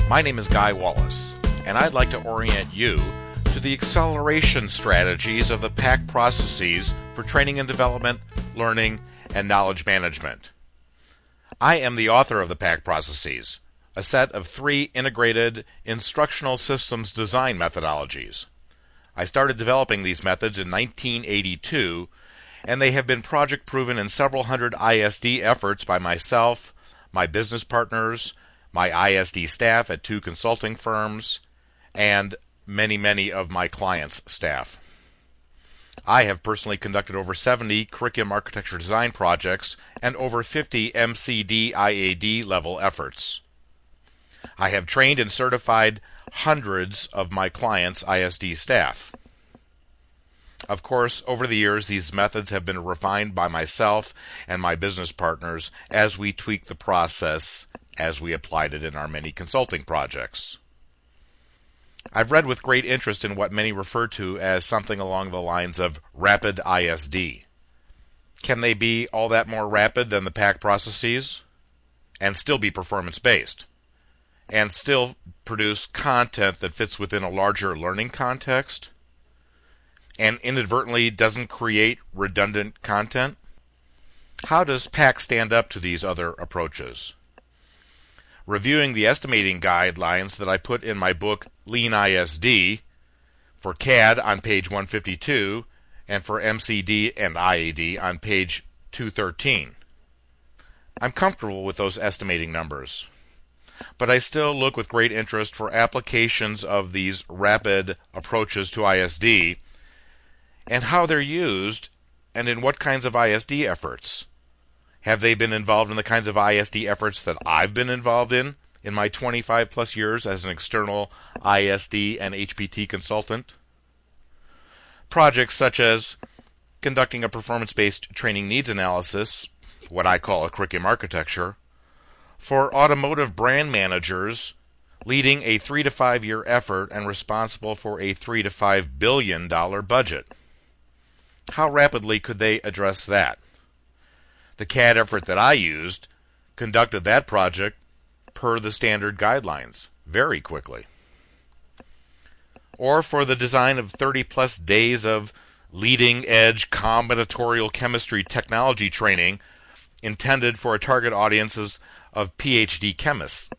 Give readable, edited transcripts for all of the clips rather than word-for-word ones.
My name is Guy Wallace, and I'd like to orient you to the acceleration strategies of the PACT processes for training and development, learning, and knowledge management. I am the author of the PACT processes, a set of 3 integrated instructional systems design methodologies. I started developing these methods in 1982, and they have been project proven in several hundred ISD efforts by myself, my business partners, my ISD staff at 2 consulting firms, and many of my clients' staff. I have personally conducted over 70 curriculum architecture design projects and over 50 MCD IAD level efforts. I have trained and certified hundreds of my clients' ISD staff. Of course, over the years, these methods have been refined by myself and my business partners as we tweak the process as we applied it in our many consulting projects. I've read with great interest in what many refer to as something along the lines of rapid ISD. Can they be all that more rapid than the PACT processes? And still be performance-based? And still produce content that fits within a larger learning context? And inadvertently doesn't create redundant content? How does PACT stand up to these other approaches? Reviewing the estimating guidelines that I put in my book Lean ISD for CAD on page 152 and for MCD and IAD on page 213. I'm comfortable with those estimating numbers, but I still look with great interest for applications of these rapid approaches to ISD and how they're used and in what kinds of ISD efforts. Have they been involved in the kinds of ISD efforts that I've been involved in my 25 plus years as an external ISD and HPT consultant? Projects such as conducting a performance-based training needs analysis, what I call a curriculum architecture, for automotive brand managers leading a 3 to 5 year effort and responsible for a $3 to $5 billion budget. How rapidly could they address that? The CAD effort that I used conducted that project per the standard guidelines very quickly. Or for the design of 30 plus days of leading edge combinatorial chemistry technology training intended for a target audiences of PhD chemists.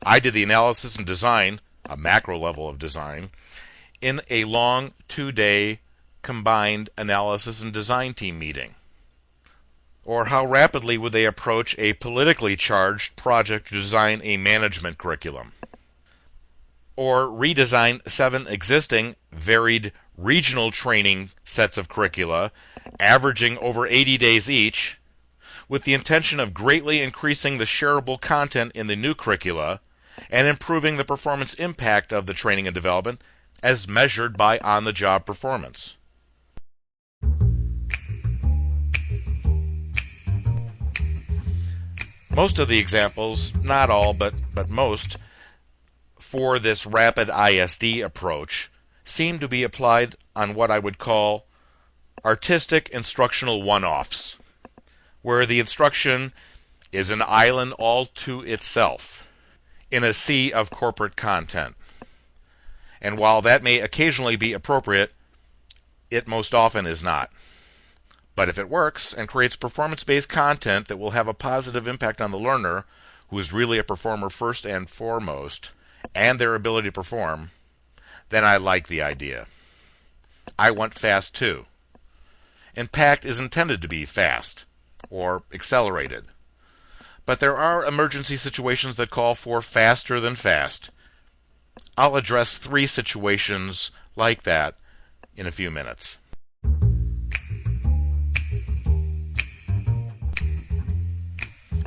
I did the analysis and design, a macro level of design, in a long 2-day combined analysis and design team meeting. Or how rapidly would they approach a politically charged project to design a management curriculum? Or redesign 7 existing varied regional training sets of curricula, averaging over 80 days each, with the intention of greatly increasing the shareable content in the new curricula and improving the performance impact of the training and development as measured by on-the-job performance. Most of the examples, not all, but most, for this rapid ISD approach seem to be applied on what I would call artistic instructional one-offs, where the instruction is an island all to itself in a sea of corporate content. And while that may occasionally be appropriate, it most often is not. But if it works and creates performance-based content that will have a positive impact on the learner, who is really a performer first and foremost, and their ability to perform, then I like the idea. I want fast too. And PACT is intended to be fast, or accelerated. But there are emergency situations that call for faster than fast. I'll address 3 situations like that in a few minutes.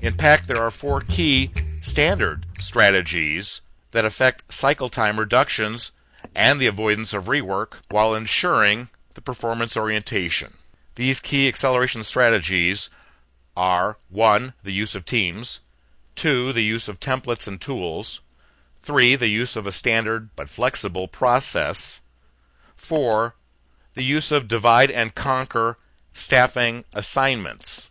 In PACT, there are 4 key standard strategies that affect cycle time reductions and the avoidance of rework while ensuring the performance orientation. These key acceleration strategies are 1. The use of teams, 2. The use of templates and tools, 3. The use of a standard but flexible process, 4. The use of divide and conquer staffing assignments.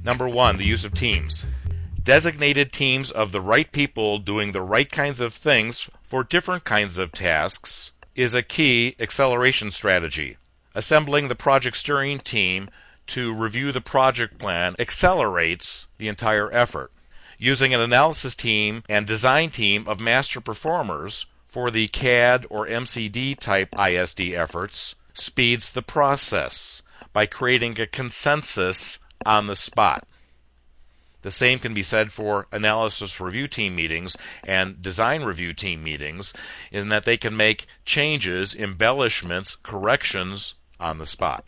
Number 1, the use of teams. Designated teams of the right people doing the right kinds of things for different kinds of tasks is a key acceleration strategy. Assembling the project steering team to review the project plan accelerates the entire effort. Using an analysis team and design team of master performers for the CAD or MCD type ISD efforts speeds the process by creating a consensus on the spot. The same can be said for analysis review team meetings and design review team meetings in that they can make changes, embellishments, corrections on the spot.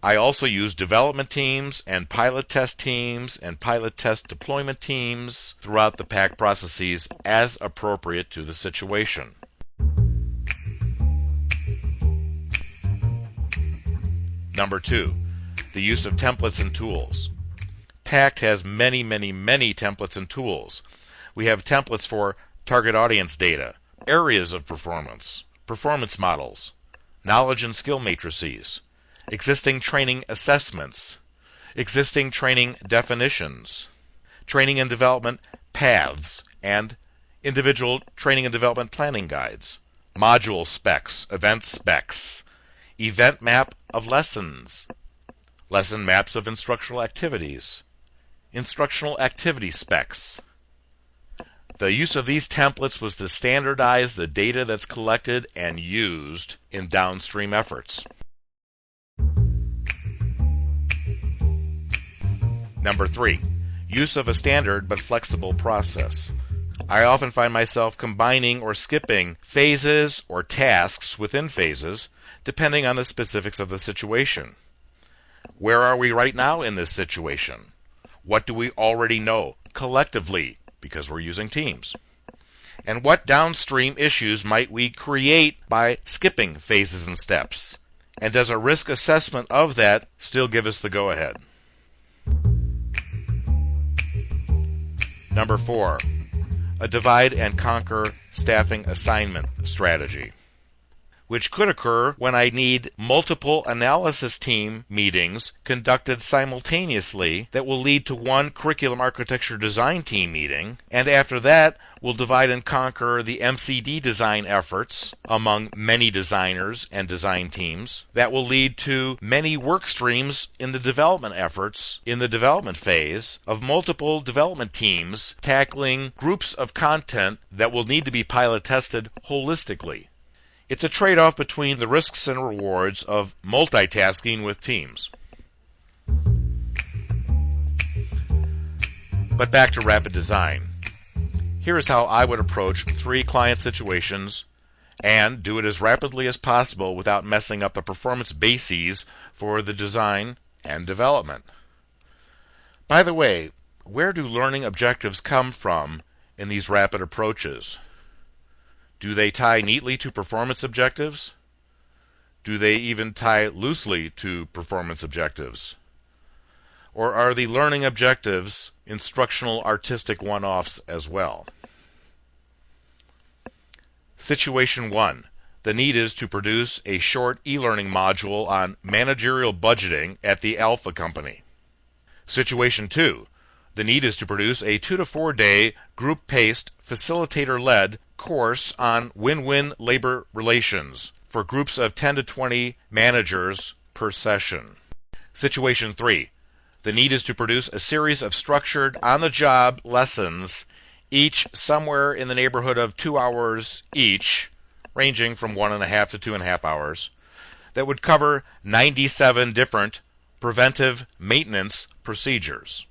I also use development teams and pilot test teams and pilot test deployment teams throughout the PACT processes as appropriate to the situation. Number 2, the use of templates and tools. PACT has many templates and tools. We have templates for target audience data, areas of performance, performance models, knowledge and skill matrices, existing training assessments, existing training definitions, training and development paths, and individual training and development planning guides, module specs, event specs, event map of lessons, lesson maps of instructional activities, instructional activity specs. The use of these templates was to standardize the data that's collected and used in downstream efforts. Number 3, use of a standard but flexible process. I often find myself combining or skipping phases or tasks within phases depending on the specifics of the situation. Where are we right now in this situation? What do we already know collectively because we're using teams? And what downstream issues might we create by skipping phases and steps? And does a risk assessment of that still give us the go-ahead? Number 4, a divide and conquer staffing assignment strategy, which could occur when I need multiple analysis team meetings conducted simultaneously that will lead to one curriculum architecture design team meeting, and after that we'll divide and conquer the MCD design efforts among many designers and design teams that will lead to many work streams in the development efforts in the development phase of multiple development teams tackling groups of content that will need to be pilot tested holistically. It's a trade-off between the risks and rewards of multitasking with teams. But back to rapid design. Here is how I would approach 3 client situations and do it as rapidly as possible without messing up the performance bases for the design and development. By the way, where do learning objectives come from in these rapid approaches? Do they tie neatly to performance objectives? Do they even tie loosely to performance objectives? Or are the learning objectives instructional artistic one-offs as well? Situation 1. The need is to produce a short e-learning module on managerial budgeting at the Alpha Company. Situation 2. The need is to produce a 2 to 4 day group-paced, facilitator-led course on win-win labor relations for groups of 10 to 20 managers per session. Situation 3. The need is to produce a series of structured on-the-job lessons, each somewhere in the neighborhood of 2 hours each, ranging from 1.5 to 2.5 hours, that would cover 97 different preventive maintenance procedures.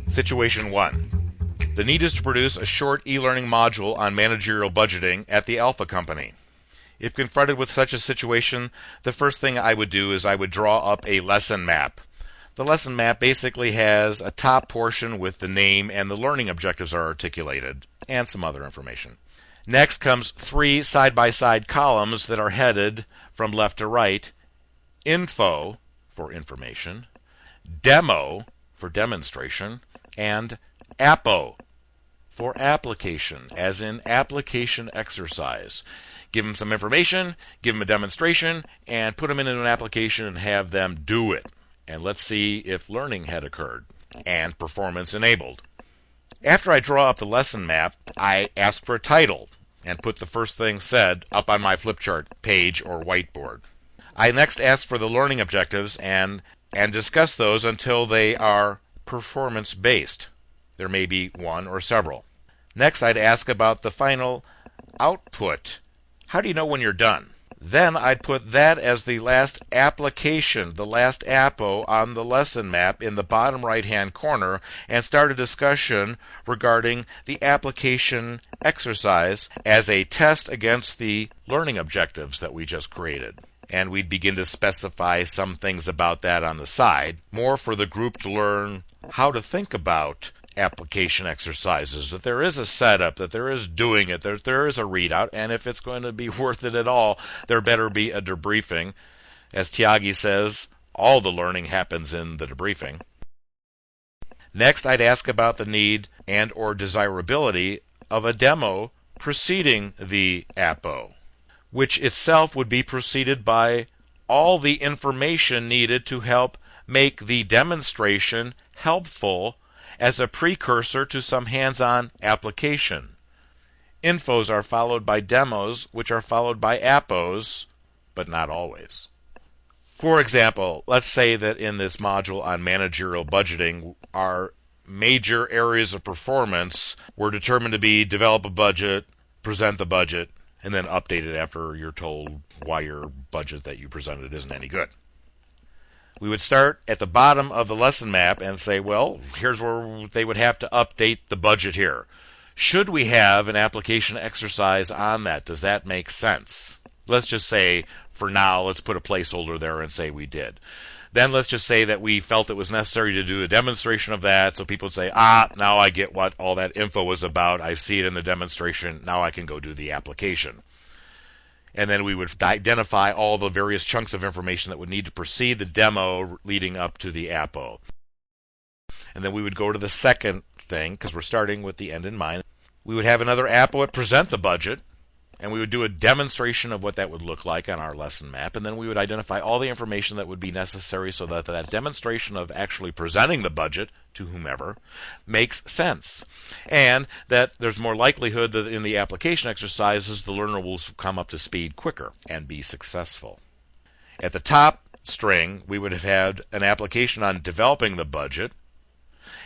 Situation 1. The need is to produce a short e-learning module on managerial budgeting at the Alpha Company. If confronted with such a situation, the first thing I would do is I would draw up a lesson map. The lesson map basically has a top portion with the name and the learning objectives are articulated, and some other information. Next comes 3 side-by-side columns that are headed from left to right: info for information, demo for demonstration, and APO for application, as in application exercise. Give them some information, give them a demonstration, and put them into an application and have them do it. And let's see if learning had occurred and performance enabled. After I draw up the lesson map, I ask for a title and put the first thing said up on my flip chart page or whiteboard. I next ask for the learning objectives and discuss those until they are performance based. There may be one or several. Next, I'd ask about the final output. How do you know when you're done? Then I'd put that as the last application, the last APO on the lesson map in the bottom right-hand corner and start a discussion regarding the application exercise as a test against the learning objectives that we just created. And we'd begin to specify some things about that on the side, more for the group to learn how to think about application exercises, that there is a setup, that there is doing it, that there is a readout, and if it's going to be worth it at all, there better be a debriefing. As Tyagi says, all the learning happens in the debriefing. Next, I'd ask about the need and or desirability of a demo preceding the APO, which itself would be preceded by all the information needed to help make the demonstration helpful as a precursor to some hands-on application. Infos are followed by demos, which are followed by APOs, but not always. For example, let's say that in this module on managerial budgeting, our major areas of performance were determined to be develop a budget, present the budget, and then update it after you're told why your budget that you presented isn't any good. We would start at the bottom of the lesson map and say, well, here's where they would have to update the budget here. Should we have an application exercise on that? Does that make sense? Let's just say, for now, let's put a placeholder there and say we did. Then let's just say that we felt it was necessary to do a demonstration of that, so people would say, now I get what all that info was about. I see it in the demonstration. Now I can go do the application. And then we would identify all the various chunks of information that would need to precede the demo leading up to the APO. And then we would go to the second thing, because we're starting with the end in mind. We would have another APO at present the budget, and we would do a demonstration of what that would look like on our lesson map, and then we would identify all the information that would be necessary so that that demonstration of actually presenting the budget to whomever makes sense, and that there's more likelihood that in the application exercises the learner will come up to speed quicker and be successful. At the top string, we would have had an application on developing the budget,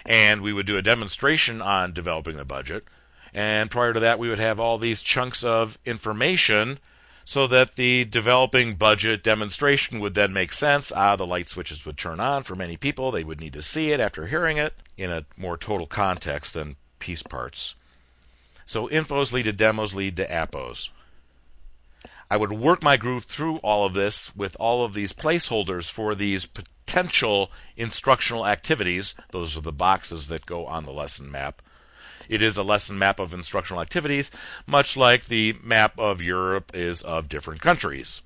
and we would do a demonstration on developing the budget. And prior to that, we would have all these chunks of information so that the developing budget demonstration would then make sense. The light switches would turn on for many people. They would need to see it after hearing it in a more total context than piece parts. So infos lead to demos lead to APOs. I would work my group through all of this with all of these placeholders for these potential instructional activities. Those are the boxes that go on the lesson map. It is a lesson map of instructional activities, much like the map of Europe is of different countries.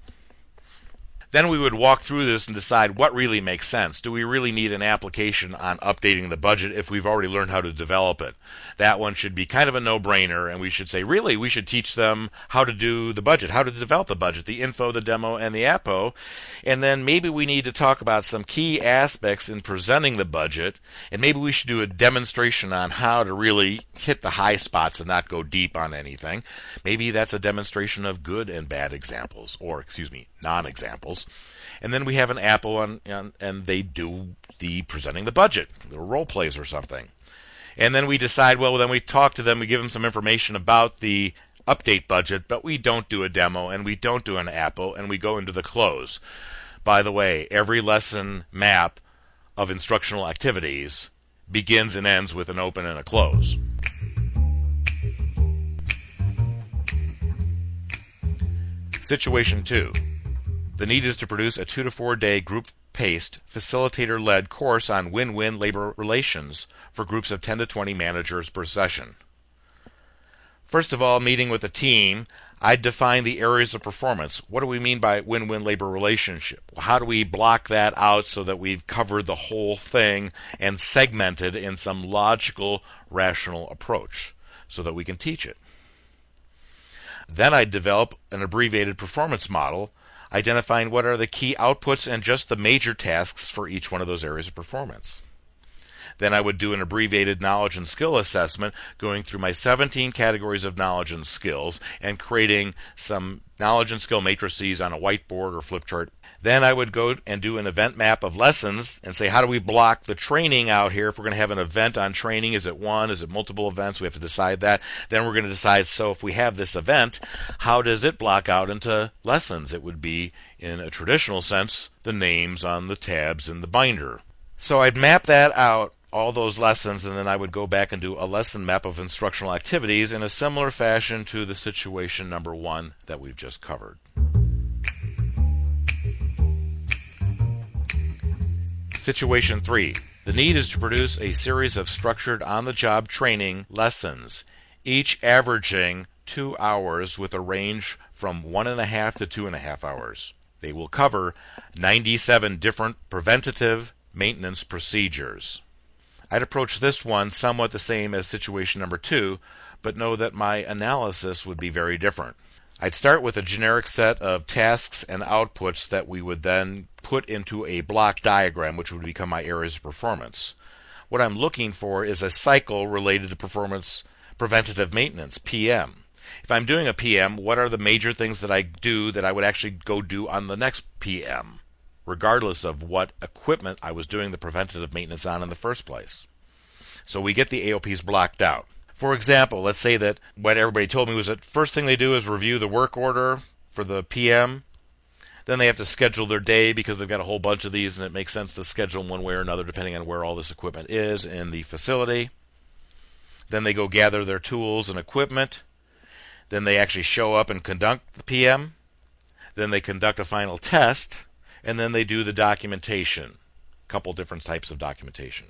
Then we would walk through this and decide what really makes sense. Do we really need an application on updating the budget if we've already learned how to develop it? That one should be kind of a no-brainer, and we should say, really, we should teach them how to do the budget, how to develop the budget, the info, the demo, and the APO. And then maybe we need to talk about some key aspects in presenting the budget, and maybe we should do a demonstration on how to really hit the high spots and not go deep on anything. Maybe that's a demonstration of good and bad examples, or, non-examples. And then we have an APO and they do the presenting the budget, the role plays or something. And then we decide, then we talk to them, we give them some information about the update budget, but we don't do a demo and we don't do an APO, and we go into the close. By the way, every lesson map of instructional activities begins and ends with an open and a close. Situation 2. The need is to produce a 2 to 4 day group-paced, facilitator-led course on win-win labor relations for groups of 10 to 20 managers per session. First of all, meeting with a team, I'd define the areas of performance. What do we mean by win-win labor relationship? How do we block that out so that we've covered the whole thing and segmented in some logical, rational approach? so that we can teach it. Then I'd develop an abbreviated performance model, identifying what are the key outputs and just the major tasks for each one of those areas of performance. Then I would do an abbreviated knowledge and skill assessment, going through my 17 categories of knowledge and skills and creating some knowledge and skill matrices on a whiteboard or flip chart. Then I would go and do an event map of lessons and say, how do we block the training out here? If we're going to have an event on training, is it one? Is it multiple events? We have to decide that. Then we're going to decide, so if we have this event, how does it block out into lessons? It would be, in a traditional sense, the names on the tabs in the binder. So I'd map that out, all those lessons, and then I would go back and do a lesson map of instructional activities in a similar fashion to the situation number 1 that we've just covered. Situation 3. The need is to produce a series of structured on-the-job training lessons, each averaging 2 hours with a range from 1.5 to 2.5 hours. They will cover 97 different preventative maintenance procedures. I'd approach this one somewhat the same as situation number 2, but know that my analysis would be very different. I'd start with a generic set of tasks and outputs that we would then put into a block diagram, which would become my areas of performance. What I'm looking for is a cycle related to performance preventative maintenance, PM. If I'm doing a PM, what are the major things that I do that I would actually go do on the next PM, regardless of what equipment I was doing the preventative maintenance on in the first place? So we get the AOPs blocked out. For example, let's say that what everybody told me was that first thing they do is review the work order for the PM. Then they have to schedule their day because they've got a whole bunch of these, and it makes sense to schedule them one way or another depending on where all this equipment is in the facility. Then they go gather their tools and equipment. Then they actually show up and conduct the PM. Then they conduct a final test. And then they do the documentation, a couple different types of documentation.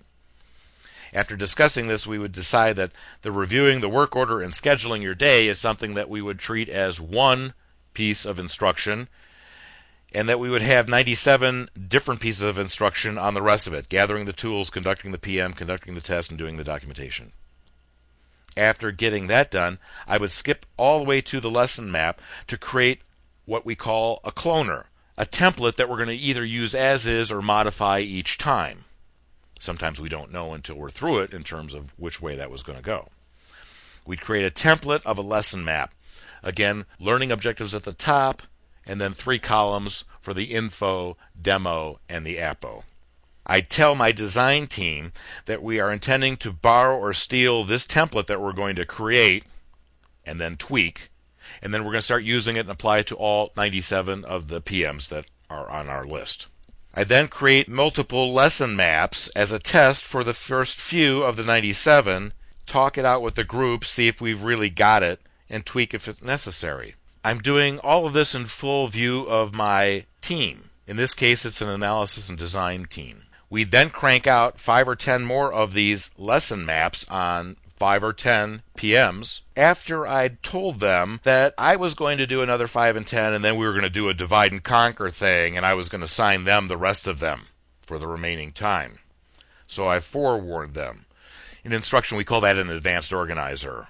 After discussing this, we would decide that the reviewing the work order and scheduling your day is something that we would treat as one piece of instruction, and that we would have 97 different pieces of instruction on the rest of it, gathering the tools, conducting the PM, conducting the test, and doing the documentation. After getting that done, I would skip all the way to the lesson map to create what we call a cloner, a template that we're going to either use as is or modify each time. Sometimes we don't know until we're through it in terms of which way that was going to go. We'd create a template of a lesson map. Again, learning objectives at the top, and then 3 columns for the info, demo, and the APO. I'd tell my design team that we are intending to borrow or steal this template that we're going to create and then tweak, and then we're going to start using it and apply it to all 97 of the PMs that are on our list. I then create multiple lesson maps as a test for the first few of the 97, talk it out with the group, see if we've really got it, and tweak if it's necessary. I'm doing all of this in full view of my team. In this case, it's an analysis and design team. We then crank out 5 or 10 more of these lesson maps on 5 or 10 PMs after I'd told them that I was going to do another 5 and 10, and then we were going to do a divide and conquer thing, and I was going to assign them the rest of them for the remaining time. So I forewarned them. In instruction, we call that an advanced organizer.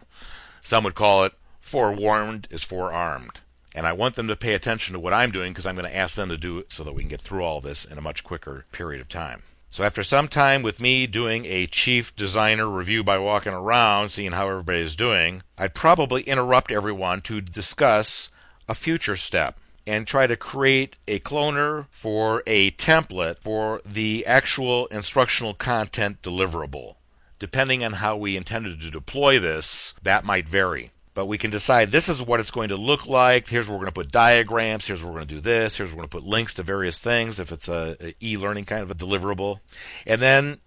Some would call it forewarned is forearmed. And I want them to pay attention to what I'm doing because I'm going to ask them to do it so that we can get through all this in a much quicker period of time. So after some time with me doing a chief designer review by walking around, seeing how everybody's doing, I'd probably interrupt everyone to discuss a future step and try to create a cloner for a template for the actual instructional content deliverable. Depending on how we intended to deploy this, that might vary. But we can decide this is what it's going to look like. Here's where we're going to put diagrams. Here's where we're going to do this. Here's where we're going to put links to various things if it's a e-learning kind of a deliverable. And then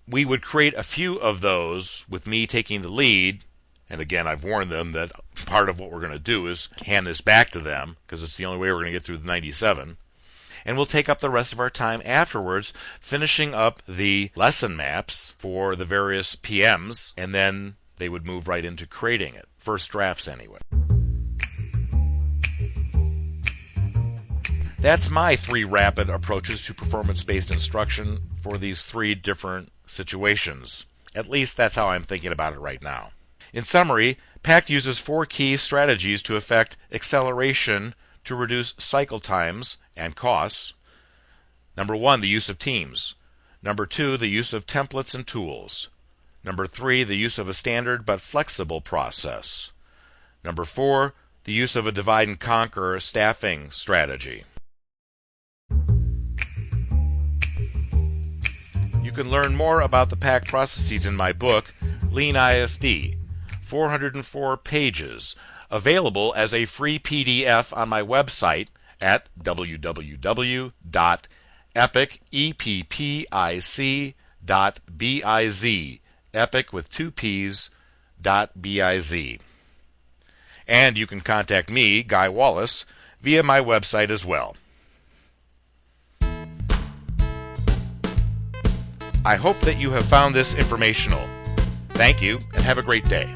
we would create a few of those with me taking the lead. And again, I've warned them that part of what we're going to do is hand this back to them because it's the only way we're going to get through the 97. And we'll take up the rest of our time afterwards finishing up the lesson maps for the various PMs, and then they would move right into creating it. First drafts anyway. That's my 3 rapid approaches to performance-based instruction for these 3 different situations. At least that's how I'm thinking about it right now. In summary, PACT uses 4 key strategies to effect acceleration to reduce cycle times and costs. Number 1, the use of teams. Number 2, the use of templates and tools. Number 3, the use of a standard but flexible process. Number 4, the use of a divide and conquer staffing strategy. You can learn more about the PACT processes in my book, Lean ISD, 404 pages, available as a free PDF on my website at www.epic.biz, epic with 2 P's, .biz. And you can contact me, Guy Wallace, via my website as well. I hope that you have found this informational. Thank you, and have a great day.